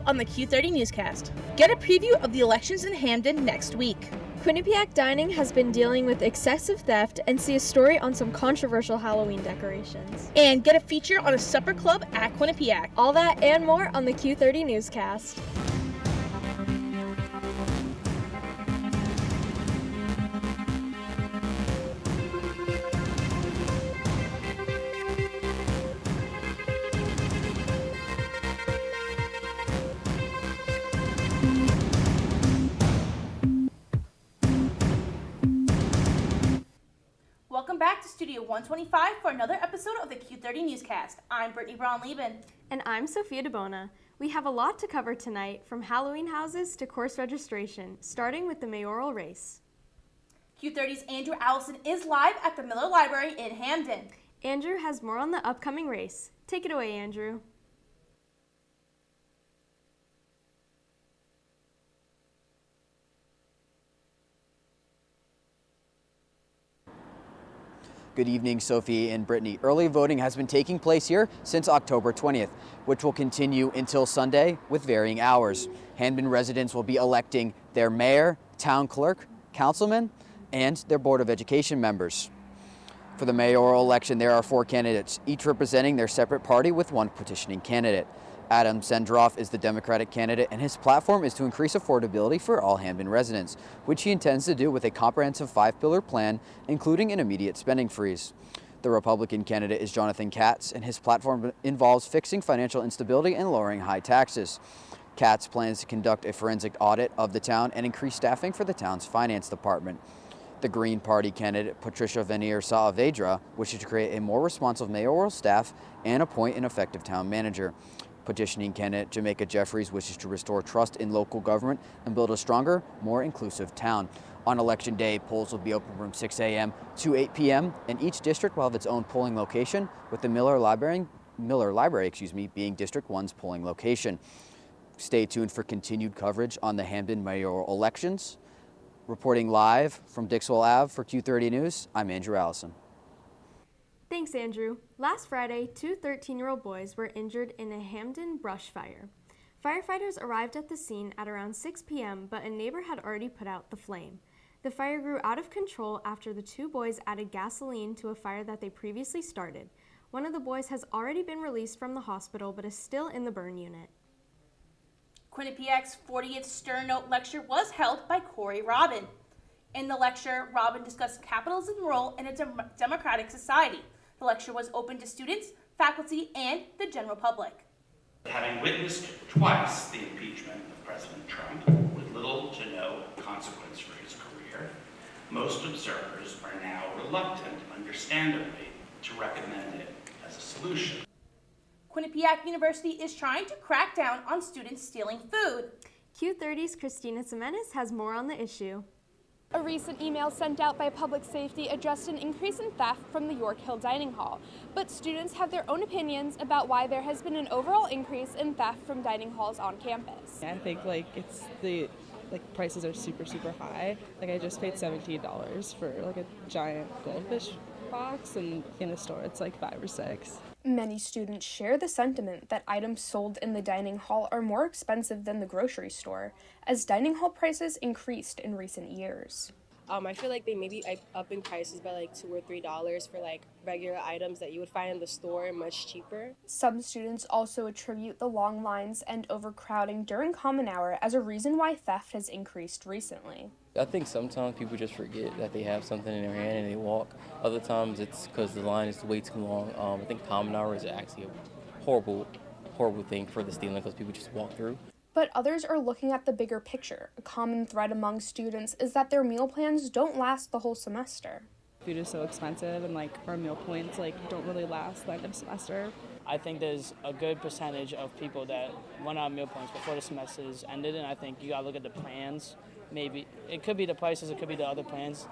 on the Q30 Newscast. Get a preview of the elections in Hamden next week. Quinnipiac Dining has been dealing with excessive theft and see a story on some controversial Halloween decorations. And get a feature on a supper club at Quinnipiac. All that and more on the Q30 Newscast. Welcome back to Studio 125 for another episode of the Q30 Newscast. I'm Brittany Braun-Lieben. And I'm Sophia DeBona. We have a lot to cover tonight, from Halloween houses to course registration, starting with the mayoral race. Q30's Andrew Allison is live at the Miller Library in Hamden. Andrew has more on the upcoming race. Take it away, Andrew. Good evening, Sophie and Brittany. Early voting has been taking place here since October 20th, which will continue until Sunday with varying hours. Hamden residents will be electing their mayor, town clerk, councilman, and their Board of Education members. For the mayoral election, there are 4 candidates, each representing their separate party with 1 petitioning candidate. Adam Sendroff is the Democratic candidate, and his platform is to increase affordability for all Hamden residents, which he intends to do with a comprehensive 5-pillar plan, including an immediate spending freeze. The Republican candidate is Jonathan Katz, and his platform involves fixing financial instability and lowering high taxes. Katz plans to conduct a forensic audit of the town and increase staffing for the town's finance department. The Green Party candidate, Patricia Venier Saavedra, wishes to create a more responsive mayoral staff and appoint an effective town manager. Petitioning candidate Jamaica Jeffries wishes to restore trust in local government and build a stronger, more inclusive town. On election day, polls will be open from 6 a.m. to 8 p.m. and each district will have its own polling location, with the Miller Library being District 1's polling location. Stay tuned for continued coverage on the Hamden Mayoral elections. Reporting live from Dixwell Ave for Q30 News, I'm Andrew Allison. Thanks, Andrew. Last Friday, 2 13-year-old boys were injured in a Hamden brush fire. Firefighters arrived at the scene at around 6 p.m., but a neighbor had already put out the flame. The fire grew out of control after the 2 boys added gasoline to a fire that they previously started. One of the boys has already been released from the hospital, but is still in the burn unit. Quinnipiac's 40th Stern Note lecture was held by Corey Robin. In the lecture, Robin discussed capitalism's role in a democratic society. The lecture was open to students, faculty, and the general public. Having witnessed twice the impeachment of President Trump with little to no consequence for his career, most observers are now reluctant, understandably, to recommend it as a solution. Quinnipiac University is trying to crack down on students stealing food. Q30's Christina Semenes has more on the issue. A recent email sent out by Public Safety addressed an increase in theft from the York Hill Dining Hall, but students have their own opinions about why there has been an overall increase in theft from dining halls on campus. I think it's the prices are super high. I just paid $17 for a giant goldfish box, and in a store it's 5 or 6. Many students share the sentiment that items sold in the dining hall are more expensive than the grocery store, as dining hall prices increased in recent years. I feel like they may be upping prices by $2 or $3 for regular items that you would find in the store much cheaper. Some students also attribute the long lines and overcrowding during common hour as a reason why theft has increased recently. I think sometimes people just forget that they have something in their hand and they walk. Other times it's because the line is way too long. I think common hour is actually a horrible thing for the stealing because people just walk through. But others are looking at the bigger picture. A common thread among students is that their meal plans don't last the whole semester. Food is so expensive, and our meal points don't really last the end of semester. I think there's a good percentage of people that run out of meal points before the semester is ended, and I think you gotta look at the plans. Maybe it could be the prices, it could be the other plans.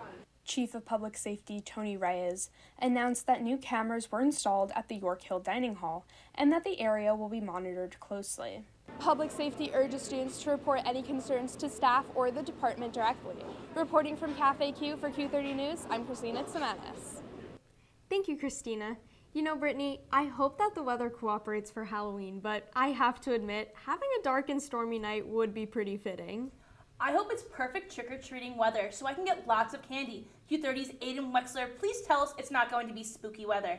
Chief of Public Safety Tony Reyes announced that new cameras were installed at the York Hill Dining Hall and that the area will be monitored closely. Public Safety urges students to report any concerns to staff or the department directly. Reporting from Cafe Q for Q30 News, I'm Christina Tsimanis. Thank you, Christina. You know, Brittany, I hope that the weather cooperates for Halloween, but I have to admit, having a dark and stormy night would be pretty fitting. I hope it's perfect trick-or-treating weather so I can get lots of candy. Q30's Aiden Wexler, please tell us it's not going to be spooky weather.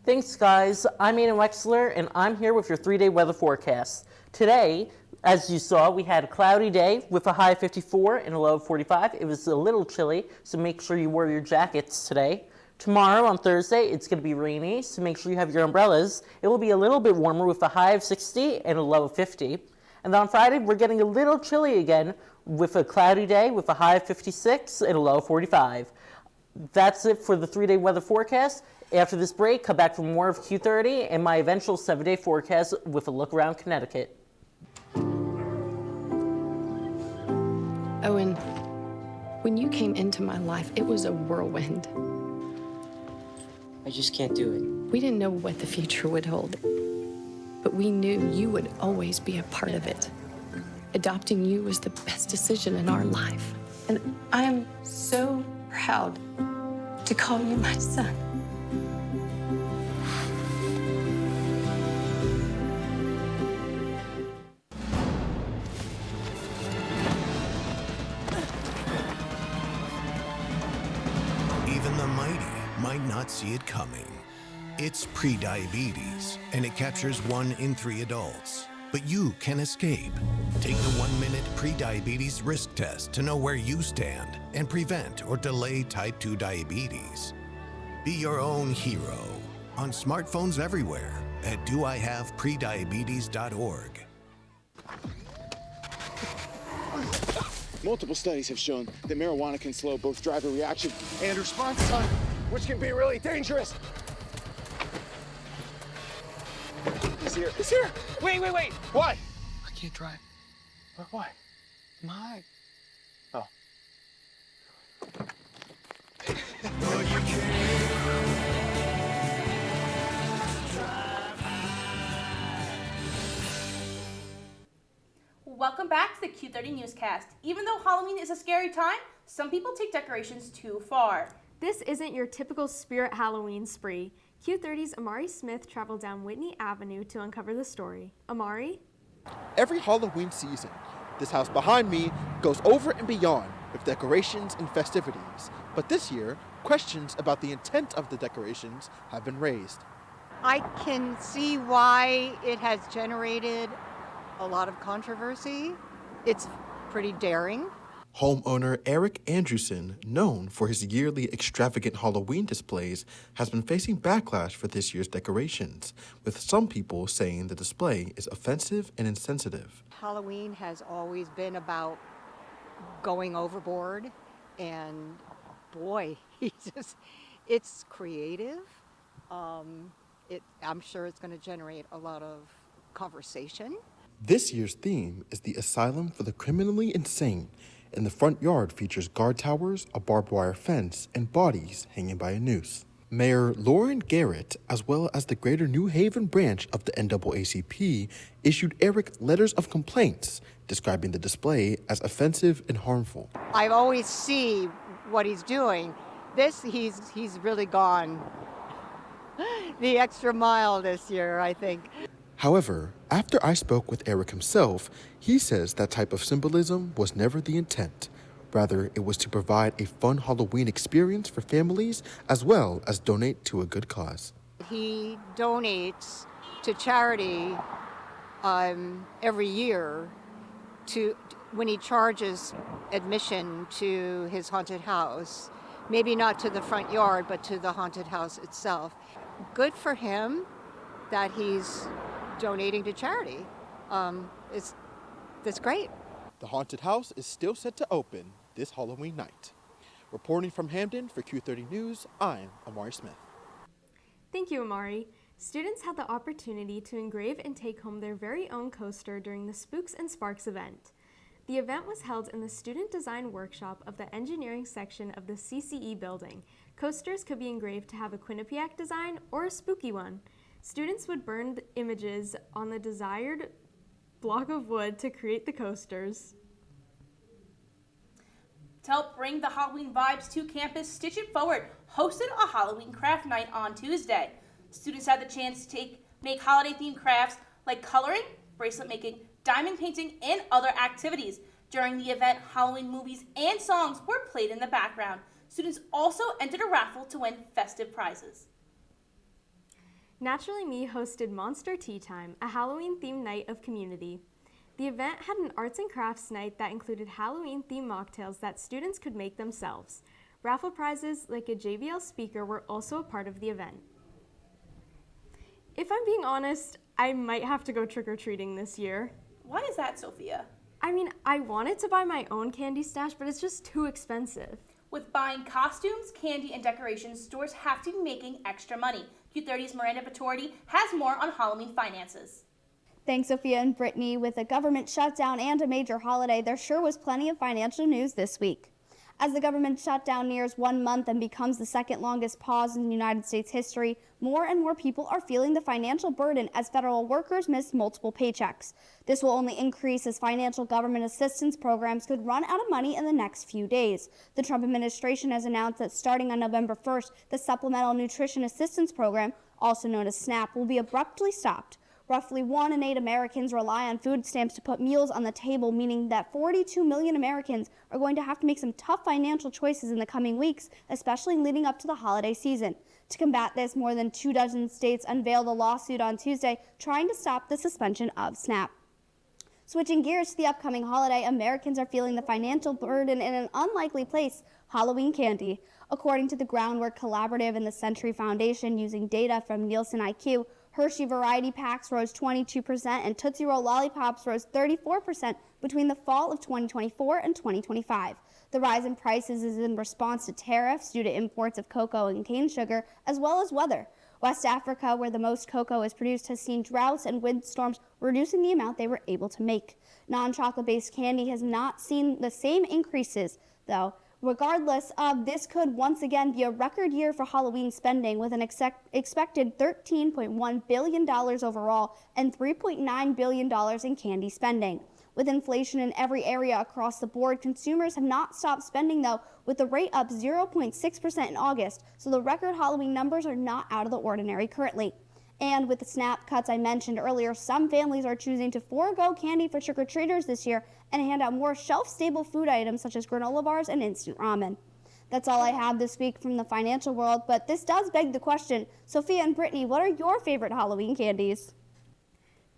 Thanks, guys. I'm Aiden Wexler, and I'm here with your 3-day weather forecast. Today, as you saw, we had a cloudy day with a high of 54 and a low of 45. It was a little chilly, so make sure you wear your jackets today. Tomorrow, on Thursday, it's going to be rainy, so make sure you have your umbrellas. It will be a little bit warmer with a high of 60 and a low of 50. And on Friday, we're getting a little chilly again with a cloudy day with a high of 56 and a low of 45. That's it for the 3-day weather forecast. After this break, come back for more of Q30 and my eventual 7-day forecast with a look around Connecticut. Owen, when you came into my life, it was a whirlwind. I just can't do it. We didn't know what the future would hold, but we knew you would always be a part of it. Adopting you was the best decision in our life. And I am so proud to call you my son. Even the mighty might not see it coming. It's prediabetes, and it captures 1 in 3 adults. But you can escape. Take the 1-minute prediabetes risk test to know where you stand and prevent or delay type 2 diabetes. Be your own hero on smartphones everywhere at doihaveprediabetes.org. Multiple studies have shown that marijuana can slow both driver reaction and response time, which can be really dangerous. He's here. He's here. Wait. What? I can't drive. Why? My. Oh. Welcome back to the Q30 Newscast. Even though Halloween is a scary time, some people take decorations too far. This isn't your typical spirit Halloween spree. Q30's Amari Smith traveled down Whitney Avenue to uncover the story. Amari? Every Halloween season, this house behind me goes over and beyond with decorations and festivities. But this year, questions about the intent of the decorations have been raised. I can see why it has generated a lot of controversy. It's pretty daring. Homeowner Eric Andrewson, known for his yearly extravagant Halloween displays, has been facing backlash for this year's decorations, with some people saying the display is offensive and insensitive. Halloween has always been about going overboard, and boy, it's creative. I'm sure it's going to generate a lot of conversation. This year's theme is the Asylum for the Criminally Insane, and the front yard features guard towers, a barbed wire fence, and bodies hanging by a noose. Mayor Lauren Garrett, as well as the Greater New Haven branch of the NAACP, issued Eric letters of complaints describing the display as offensive and harmful. I always see what he's doing. He's really gone the extra mile this year, I think. However, after I spoke with Eric himself, he says that type of symbolism was never the intent. Rather, it was to provide a fun Halloween experience for families as well as donate to a good cause. He donates to charity every year when he charges admission to his haunted house. Maybe not to the front yard, but to the haunted house itself. Good for him that he's donating to charity. That's great. The haunted house is still set to open this Halloween night. Reporting from Hamden for Q30 News, I'm Amari Smith. Thank you, Amari. Students had the opportunity to engrave and take home their very own coaster during the Spooks and Sparks event. The event was held in the Student Design Workshop of the Engineering section of the CCE building. Coasters could be engraved to have a Quinnipiac design or a spooky one. Students would burn the images on the desired block of wood to create the coasters. To help bring the Halloween vibes to campus, Stitch It Forward hosted a Halloween craft night on Tuesday. Students had the chance to make holiday-themed crafts like coloring, bracelet making, diamond painting, and other activities. During the event, Halloween movies and songs were played in the background. Students also entered a raffle to win festive prizes. Naturally Me hosted Monster Tea Time, a Halloween-themed night of community. The event had an arts and crafts night that included Halloween-themed mocktails that students could make themselves. Raffle prizes like a JBL speaker were also a part of the event. If I'm being honest, I might have to go trick-or-treating this year. Why is that, Sophia? I mean, I wanted to buy my own candy stash, but it's just too expensive. With buying costumes, candy, and decorations, stores have to be making extra money. Q30's Miranda Patorti has more on Halloween finances. Thanks, Sophia and Brittany. With a government shutdown and a major holiday, there sure was plenty of financial news this week. As the government shutdown nears 1 month and becomes the second longest pause in United States history, more and more people are feeling the financial burden as federal workers miss multiple paychecks. This will only increase as financial government assistance programs could run out of money in the next few days. The Trump administration has announced that starting on November 1st, the Supplemental Nutrition Assistance Program, also known as SNAP, will be abruptly stopped. Roughly 1 in 8 Americans rely on food stamps to put meals on the table, meaning that 42 million Americans are going to have to make some tough financial choices in the coming weeks, especially leading up to the holiday season. To combat this, more than 24 states unveiled a lawsuit on Tuesday trying to stop the suspension of SNAP. Switching gears to the upcoming holiday, Americans are feeling the financial burden in an unlikely place: Halloween candy. According to the Groundwork Collaborative and the Century Foundation, using data from Nielsen IQ, Hershey variety packs rose 22% and Tootsie Roll lollipops rose 34% between the fall of 2024 and 2025. The rise in prices is in response to tariffs due to imports of cocoa and cane sugar, as well as weather. West Africa, where the most cocoa is produced, has seen droughts and windstorms reducing the amount they were able to make. Non-chocolate-based candy has not seen the same increases, though. Regardless, this could once again be a record year for Halloween spending, with an expected $13.1 billion overall and $3.9 billion in candy spending. With inflation in every area across the board, consumers have not stopped spending, though, with the rate up 0.6% in August, so the record Halloween numbers are not out of the ordinary currently. And with the SNAP cuts I mentioned earlier, some families are choosing to forego candy for trick-or-treaters this year and hand out more shelf-stable food items such as granola bars and instant ramen. That's all I have this week from the financial world, but this does beg the question: Sophia and Brittany, what are your favorite Halloween candies?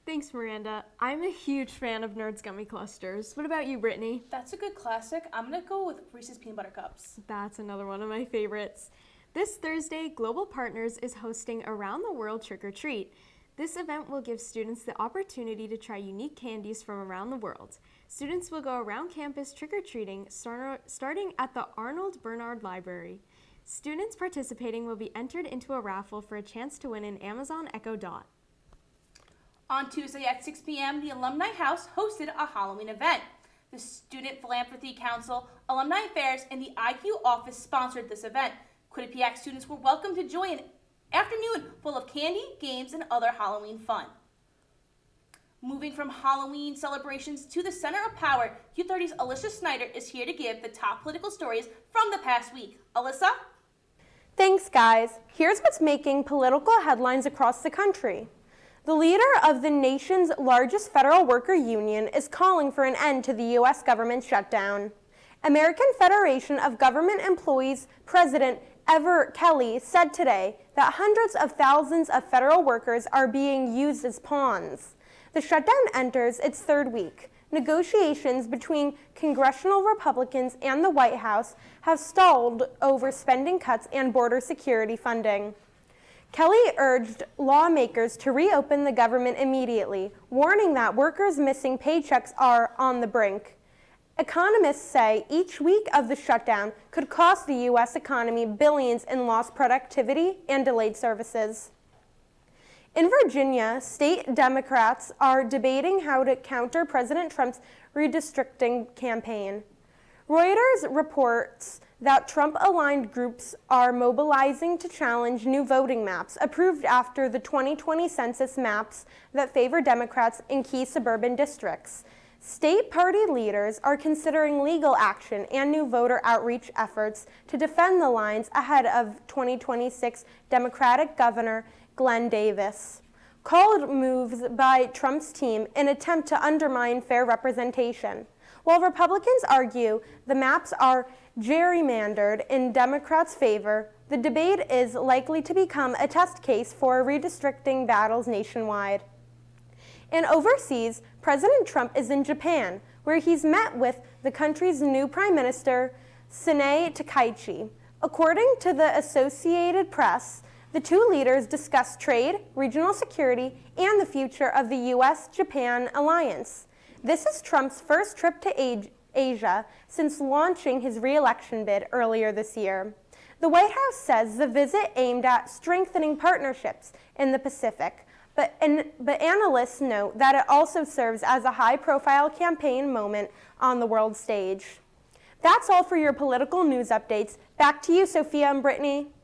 Thanks, Miranda. I'm a huge fan of Nerds Gummy Clusters. What about you, Brittany? That's a good classic. I'm going to go with Reese's Peanut Butter Cups. That's another one of my favorites. This Thursday, Global Partners is hosting Around the World Trick or Treat. This event will give students the opportunity to try unique candies from around the world. Students will go around campus trick-or-treating, starting at the Arnold Bernard Library. Students participating will be entered into a raffle for a chance to win an Amazon Echo Dot. On Tuesday at 6 p.m., the Alumni House hosted a Halloween event. The Student Philanthropy Council, Alumni Affairs, and the IQ office sponsored this event. Quinnipiac students were welcome to join an afternoon full of candy, games, and other Halloween fun. Moving from Halloween celebrations to the center of power, Q30's Alyssa Snyder is here to give the top political stories from the past week. Alyssa? Thanks, guys. Here's what's making political headlines across the country. The leader of the nation's largest federal worker union is calling for an end to the U.S. government shutdown. American Federation of Government Employees President Everett Kelly said today that hundreds of thousands of federal workers are being used as pawns. The shutdown enters its third week. Negotiations between congressional Republicans and the White House have stalled over spending cuts and border security funding. Kelly urged lawmakers to reopen the government immediately, warning that workers missing paychecks are on the brink. Economists say each week of the shutdown could cost the U.S. economy billions in lost productivity and delayed services. In Virginia, state Democrats are debating how to counter President Trump's redistricting campaign. Reuters reports that Trump-aligned groups are mobilizing to challenge new voting maps approved after the 2020 census maps that favor Democrats in key suburban districts. State party leaders are considering legal action and new voter outreach efforts to defend the lines ahead of 2026 Democratic Governor Glenn Davis, called moves by Trump's team in attempt to undermine fair representation. While Republicans argue the maps are gerrymandered in Democrats' favor, the debate is likely to become a test case for redistricting battles nationwide. And overseas, President Trump is in Japan, where he's met with the country's new Prime Minister, Sanae Takaichi. According to the Associated Press, the two leaders discussed trade, regional security, and the future of the U.S.-Japan alliance. This is Trump's first trip to Asia since launching his re-election bid earlier this year. The White House says the visit aimed at strengthening partnerships in the Pacific, but analysts note that it also serves as a high-profile campaign moment on the world stage. That's all for your political news updates. Back to you, Sophia and Brittany.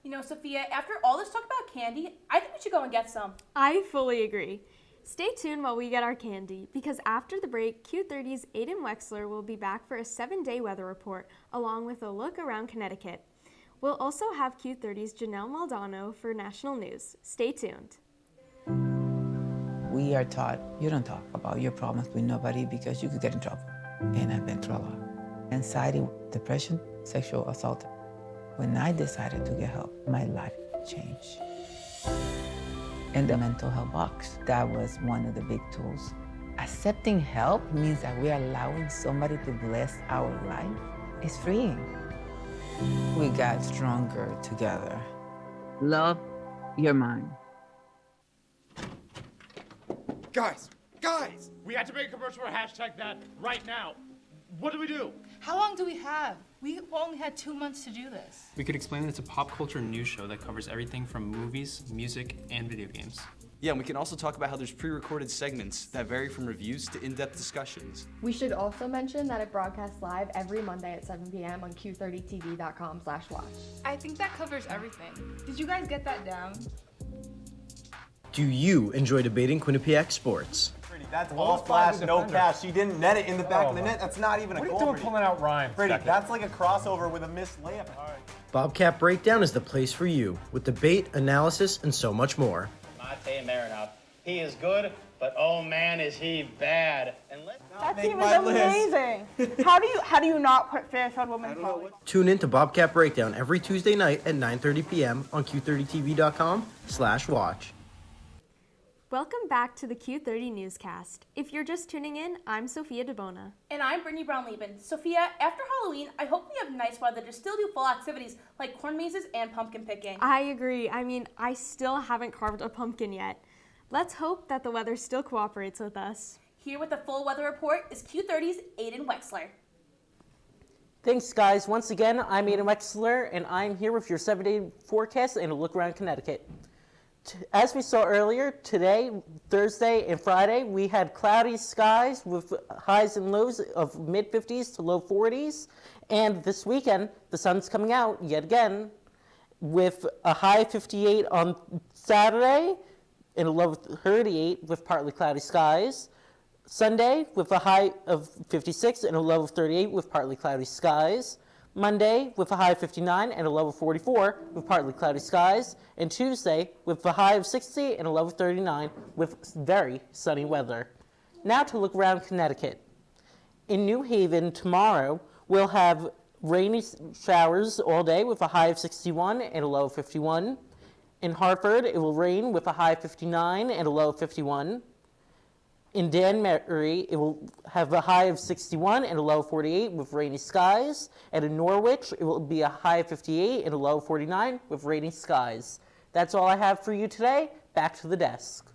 You know, Sophia, after all this talk about candy, I think we should go and get some. I fully agree. Stay tuned while we get our candy, because after the break, Q30's Aiden Wexler will be back for a 7-day weather report, along with a look around Connecticut. We'll also have Q30's Janelle Maldonado for national news. Stay tuned. We are taught you don't talk about your problems with nobody because you could get in trouble. And I've been through a lot. Anxiety, depression, sexual assault. When I decided to get help, my life changed. And the mental health box, that was one of the big tools. Accepting help means that we are allowing somebody to bless our life. It's freeing. We got stronger together. Love your mind. Guys, we had to make a commercial for #that right now. What do we do? How long do we have? We only had 2 months to do this. We could explain that it's a pop culture news show that covers everything from movies, music, and video games. Yeah, and we can also talk about how there's pre-recorded segments that vary from reviews to in-depth discussions. We should also mention that it broadcasts live every Monday at 7 p.m. on Q30TV.com/watch. I think that covers everything. Did you guys get that down? Do you enjoy debating Quinnipiac sports? That's all flash, no catch. She didn't net it in the back of the net. That's not even a goal. What are you doing pulling out rhymes? Brady, that's like a crossover with a missed layup. Bobcat Breakdown is the place for you, with debate, analysis, and so much more. Matej Marinov. He is good, but oh man, is he bad. And that team is amazing. How do you not put Fairfield Women's College? Tune in to Bobcat Breakdown every Tuesday night at 9:30 p.m. on Q30TV.com/watch. Welcome back to the Q30 Newscast. If you're just tuning in, I'm Sophia DeBona. And I'm Brittany Brown-Lieben. Sophia, after Halloween, I hope we have nice weather to still do fall activities like corn mazes and pumpkin picking. I agree. I still haven't carved a pumpkin yet. Let's hope that the weather still cooperates with us. Here with the full weather report is Q30's Aiden Wexler. Thanks, guys. Once again, I'm Aiden Wexler, and I'm here with your 7-day forecast and a look around Connecticut. As we saw earlier, today, Thursday, and Friday, we had cloudy skies with highs and lows of mid-50s to low 40s. And this weekend, the sun's coming out yet again with a high 58 on Saturday and a low 38 with partly cloudy skies. Sunday with a high of 56 and a low of 38 with partly cloudy skies. Monday with a high of 59 and a low of 44 with partly cloudy skies, and Tuesday with a high of 60 and a low of 39 with very sunny weather. Now to look around Connecticut. In New Haven tomorrow, we'll have rainy showers all day with a high of 61 and a low of 51. In Hartford, it will rain with a high of 59 and a low of 51. In Danbury, it will have a high of 61 and a low of 48 with rainy skies. And in Norwich, it will be a high of 58 and a low of 49 with rainy skies. That's all I have for you today. Back to the desk.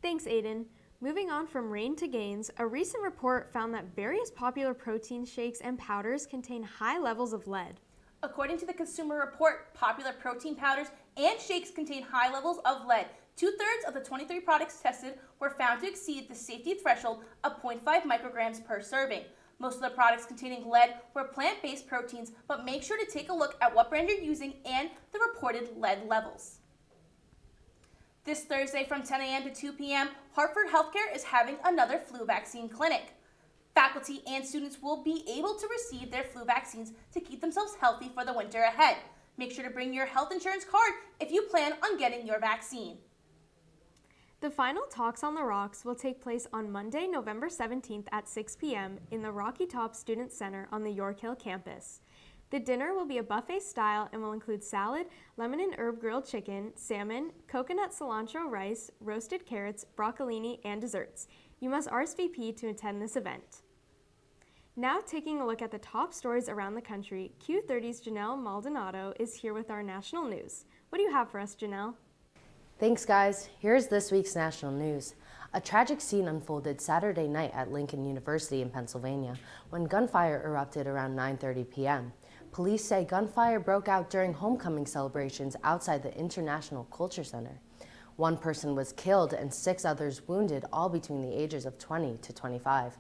Thanks, Aiden. Moving on from rain to gains, a recent report found that various popular protein shakes and powders contain high levels of lead. According to the Consumer Report, popular protein powders and shakes contain high levels of lead. 2/3 of the 23 products tested were found to exceed the safety threshold of 0.5 micrograms per serving. Most of the products containing lead were plant-based proteins, but make sure to take a look at what brand you're using and the reported lead levels. This Thursday from 10 a.m. to 2 p.m., Hartford Healthcare is having another flu vaccine clinic. Faculty and students will be able to receive their flu vaccines to keep themselves healthy for the winter ahead. Make sure to bring your health insurance card if you plan on getting your vaccine. The final Talks on the Rocks will take place on Monday, November 17th at 6 p.m. in the Rocky Top Student Center on the York Hill campus. The dinner will be a buffet style and will include salad, lemon and herb grilled chicken, salmon, coconut cilantro rice, roasted carrots, broccolini, and desserts. You must RSVP to attend this event. Now taking a look at the top stories around the country, Q30's Janelle Maldonado is here with our national news. What do you have for us, Janelle? Thanks, guys. Here's this week's national news. A tragic scene unfolded Saturday night at Lincoln University in Pennsylvania when gunfire erupted around 9:30 p.m. Police say gunfire broke out during homecoming celebrations outside the International Culture Center. One person was killed and 6 others wounded, all between the ages of 20 to 25.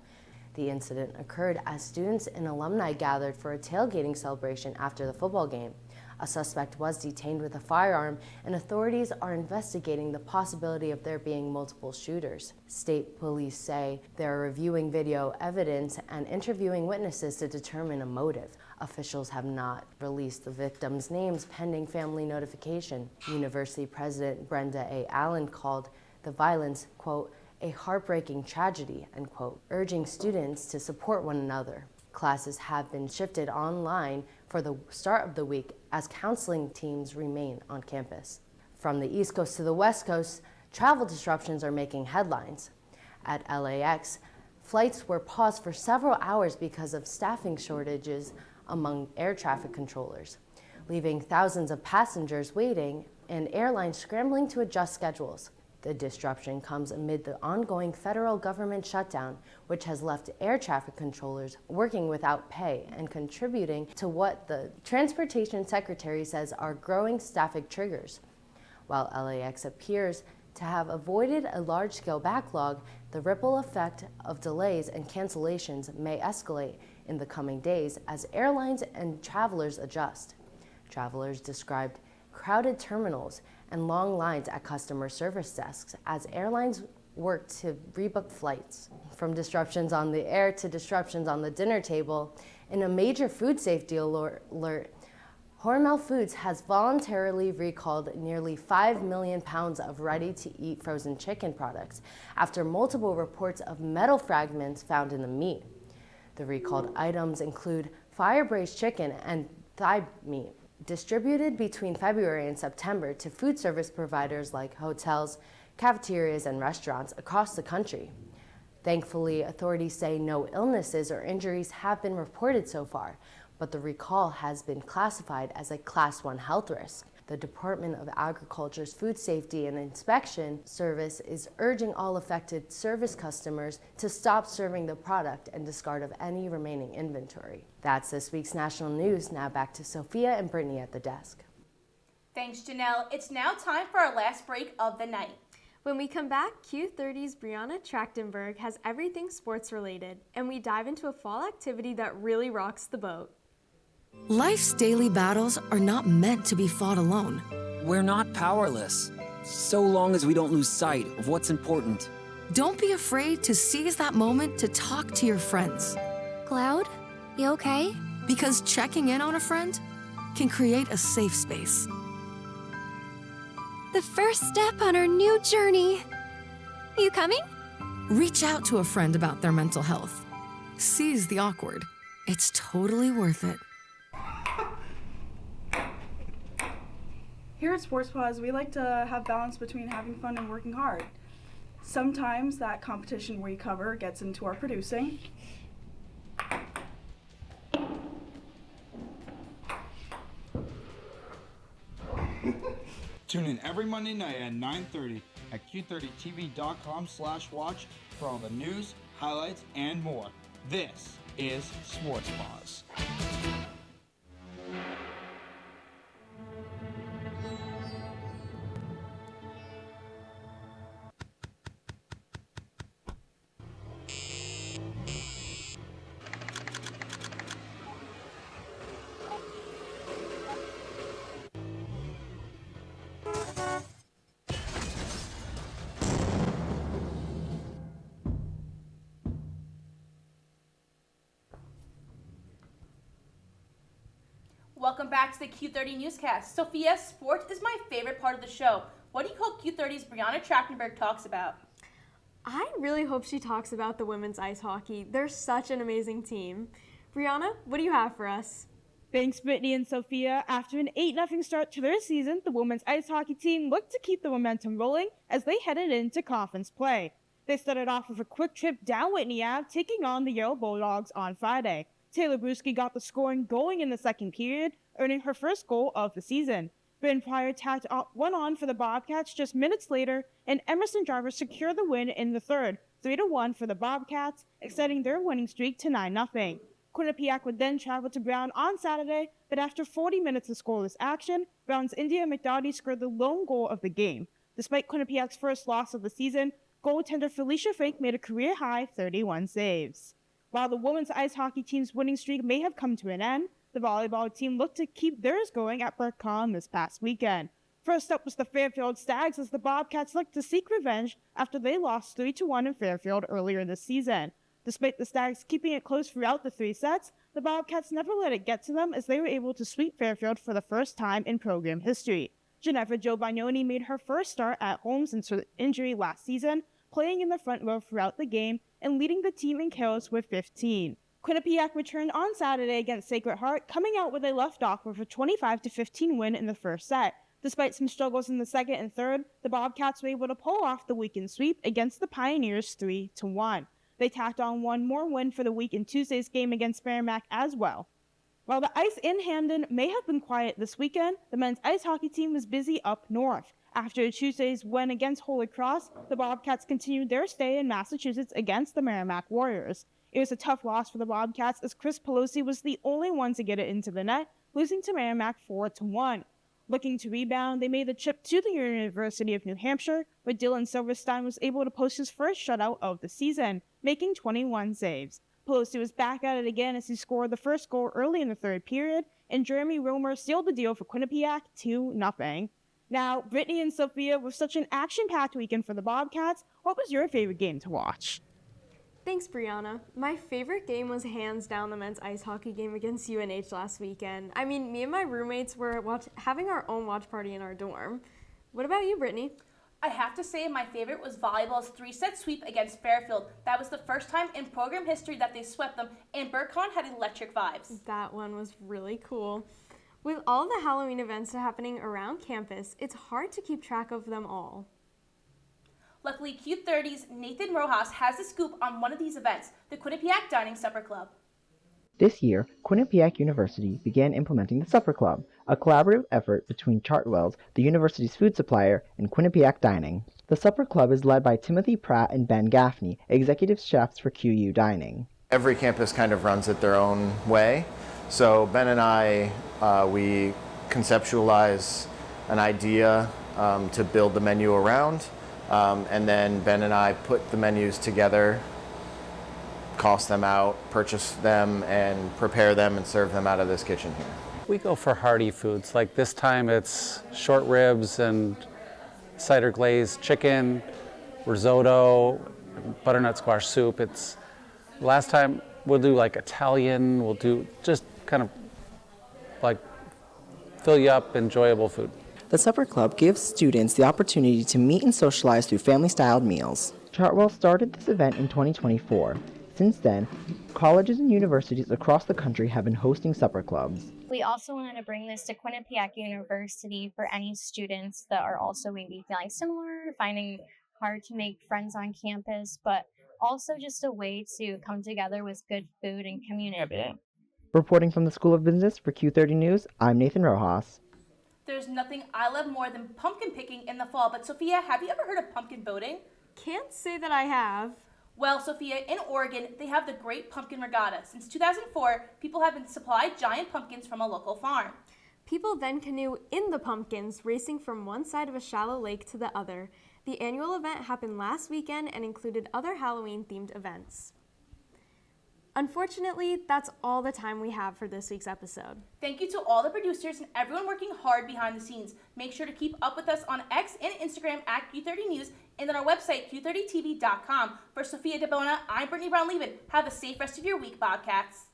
The incident occurred as students and alumni gathered for a tailgating celebration after the football game. A suspect was detained with a firearm, and authorities are investigating the possibility of there being multiple shooters. State police say they are reviewing video evidence and interviewing witnesses to determine a motive. Officials have not released the victims' names pending family notification. University President Brenda A. Allen called the violence, quote, a heartbreaking tragedy, end quote, urging students to support one another. Classes have been shifted online for the start of the week as counseling teams remain on campus. From the East Coast to the West Coast, travel disruptions are making headlines. At LAX, flights were paused for several hours because of staffing shortages among air traffic controllers, leaving thousands of passengers waiting and airlines scrambling to adjust schedules. The disruption comes amid the ongoing federal government shutdown, which has left air traffic controllers working without pay and contributing to what the Transportation Secretary says are growing staffing triggers. While LAX appears to have avoided a large-scale backlog, the ripple effect of delays and cancellations may escalate in the coming days as airlines and travelers adjust. Travelers described crowded terminals and long lines at customer service desks as airlines work to rebook flights. From disruptions on the air to disruptions on the dinner table, in a major food safety alert, Hormel Foods has voluntarily recalled nearly 5 million pounds of ready-to-eat frozen chicken products after multiple reports of metal fragments found in the meat. The recalled items include fire-braised chicken and thigh meat, distributed between February and September to food service providers like hotels, cafeterias, and restaurants across the country. Thankfully, authorities say no illnesses or injuries have been reported so far, but the recall has been classified as a Class 1 health risk. The Department of Agriculture's Food Safety and Inspection Service is urging all affected service customers to stop serving the product and discard of any remaining inventory. That's this week's national news. Now back to Sophia and Brittany at the desk. Thanks, Janelle. It's now time for our last break of the night. When we come back, Q30's Brianna Trachtenberg has everything sports related, and we dive into a fall activity that really rocks the boat. Life's daily battles are not meant to be fought alone. We're not powerless, so long as we don't lose sight of what's important. Don't be afraid to seize that moment to talk to your friends. Cloud, you okay? Because checking in on a friend can create a safe space. The first step on our new journey. You coming? Reach out to a friend about their mental health. Seize the awkward. It's totally worth it. Here at Sports Pause, we like to have balance between having fun and working hard. Sometimes that competition we cover gets into our producing. Tune in every Monday night at 9:30 at q30tv.com/watch for all the news, highlights, and more. This is Sports Pause. Welcome back to the Q30 Newscast. Sophia, sport is my favorite part of the show. What do you hope Q30's Brianna Trachtenberg talks about? I really hope she talks about the women's ice hockey. They're such an amazing team. Brianna, what do you have for us? Thanks, Whitney and Sophia. After an 8-0 start to their season, the women's ice hockey team looked to keep the momentum rolling as they headed into conference play. They started off with a quick trip down Whitney Ave, taking on the Yale Bulldogs on Friday. Taylor Bruschi got the scoring going in the second period, earning her first goal of the season. Ben Pryor tacked one on for the Bobcats just minutes later, and Emerson Driver secured the win in the third, 3-1 for the Bobcats, extending their winning streak to 9-0. Quinnipiac would then travel to Brown on Saturday, but after 40 minutes of scoreless action, Brown's India McDowdy scored the lone goal of the game. Despite Quinnipiac's first loss of the season, goaltender Felicia Fink made a career-high 31 saves. While the women's ice hockey team's winning streak may have come to an end, the volleyball team looked to keep theirs going at Burcon this past weekend. First up was the Fairfield Stags as the Bobcats looked to seek revenge after they lost 3-1 in Fairfield earlier this season. Despite the Stags keeping it close throughout the 3 sets, the Bobcats never let it get to them as they were able to sweep Fairfield for the first time in program history. Ginevra Jo Bagnoni made her first start at home since her injury last season, playing in the front row throughout the game and leading the team in kills with 15. Quinnipiac returned on Saturday against Sacred Heart, coming out where they left off with a 25-15 win in the first set. Despite some struggles in the second and third, the Bobcats were able to pull off the weekend sweep against the Pioneers 3-1. They tacked on one more win for the week in Tuesday's game against Merrimack as well. While the ice in Hamden may have been quiet this weekend, the men's ice hockey team was busy up north. After Tuesday's win against Holy Cross, the Bobcats continued their stay in Massachusetts against the Merrimack Warriors. It was a tough loss for the Bobcats as Chris Pelosi was the only one to get it into the net, losing to Merrimack 4-1. Looking to rebound, they made the trip to the University of New Hampshire, where Dylan Silverstein was able to post his first shutout of the season, making 21 saves. Pelosi was back at it again as he scored the first goal early in the third period, and Jeremy Romer sealed the deal for Quinnipiac 2-0. Now, Brittany and Sophia, with such an action-packed weekend for the Bobcats, what was your favorite game to watch? Thanks, Brianna. My favorite game was hands down the men's ice hockey game against UNH last weekend. I mean, me and my roommates were having our own watch party in our dorm. What about you, Brittany? I have to say my favorite was volleyball's 3-set sweep against Fairfield. That was the first time in program history that they swept them, and Burcon had electric vibes. That one was really cool. With all the Halloween events happening around campus, it's hard to keep track of them all. Luckily, Q30's Nathan Rojas has the scoop on one of these events, the Quinnipiac Dining Supper Club. This year, Quinnipiac University began implementing the Supper Club, a collaborative effort between Chartwell's, the university's food supplier, and Quinnipiac Dining. The Supper Club is led by Timothy Pratt and Ben Gaffney, executive chefs for QU Dining. Every campus kind of runs it their own way. So Ben and I, we conceptualize an idea to build the menu around, and then Ben and I put the menus together, cost them out, purchase them, and prepare them and serve them out of this kitchen here. We go for hearty foods. Like this time it's short ribs and cider glazed chicken, risotto, butternut squash soup. Last time we'll do like Italian, we'll do just kind of like fill you up, enjoyable food. The Supper Club gives students the opportunity to meet and socialize through family-styled meals. Chartwell started this event in 2024. Since then, colleges and universities across the country have been hosting supper clubs. We also wanted to bring this to Quinnipiac University for any students that are also maybe feeling similar, finding hard to make friends on campus, but also just a way to come together with good food and community. Reporting from the School of Business for Q30 News, I'm Nathan Rojas. There's nothing I love more than pumpkin picking in the fall, but Sophia, have you ever heard of pumpkin boating? Can't say that I have. Well, Sophia, in Oregon, they have the Great Pumpkin Regatta. Since 2004, people have been supplied giant pumpkins from a local farm. People then canoe in the pumpkins, racing from one side of a shallow lake to the other. The annual event happened last weekend and included other Halloween-themed events. Unfortunately, that's all the time we have for this week's episode. Thank you to all the producers and everyone working hard behind the scenes. Make sure to keep up with us on X and Instagram at Q30 News and on our website, Q30TV.com. For Sophia DeBona, I'm Brittany Brown-Leben. Have a safe rest of your week, Bobcats.